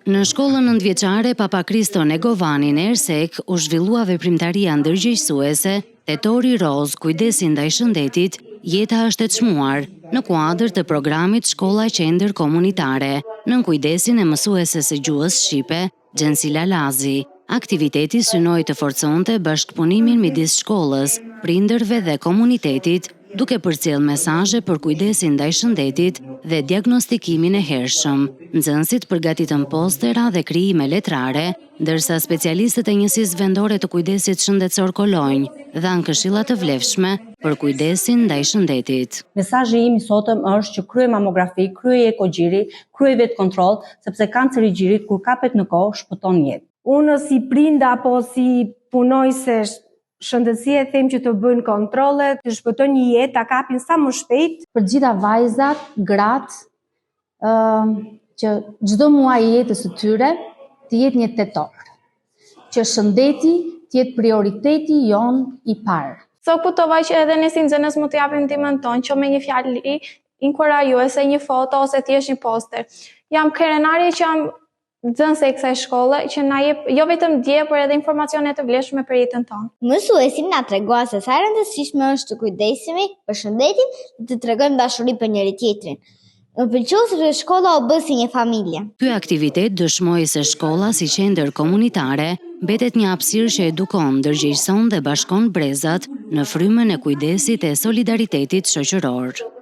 Në shkollën nëntëvjeçare Papa Kristo Negovani në Ersek u zhvillua veprimtaria ndërgjegjësuese Tetori Roz, kujdesi ndaj shëndetit, jeta është e çmuar, në kuadër të programit Shkolla Qendër Komunitare, nën kujdesin e mësueses së gjuhës shqipe, Xhensila Lazi. Aktiviteti synoi të forconte bashkëpunimin midis shkollës, prindërve dhe komunitetit, duke përcjell mesazhe për kujdesin ndaj shëndetit dhe diagnostikimin e hershëm. Nxënësit përgatitën postera dhe krijime letrare, ndërsa specialistët e njësisë vendore të kujdesit shëndetësor Kolonjë dhanë këshilla të vlefshme për kujdesin ndaj shëndetit. Mesazhi im i sotëm është që kryej mamografi, kryej ekogjiri, kryej vetë kontroll, sepse kanceri i gjirit kur kapet në kohë shpëton jetë. Unë si prind apo si punojse shëndetësie them që të bëjnë kontrolle, të shpëtojnë një jetë, ta kapin sa më shpejt. Për gjitha vajzat, gratë, që çdo muaj i jetës së tyre të jetë një tetor, që shëndeti të jetë prioriteti jon i parë. So kuptova që edhe ne si nxënës mund të japim ndihmën tonë, që me një fjalë inkurajuese, një foto ose thjesht një poster. Jam krenarie që jam nxënëse e kësaj shkolle që na jep jo vetëm dije, por edhe informacione të vlefshme për jetën tonë. Mësuesi na tregua se sa e rëndësishme është të kujdesemi për shëndetin dhe të tregojmë dashuri për njëri tjetrin. Më pëlqeu sepse shkolla u bë si një familje. Ky aktivitet dëshmoi se shkolla si qendër komunitare mbetet një hapësirë që edukon, ndërgjegjëson dhe bashkon brezat në frymën e kujdesit e solidaritetit shoqëror.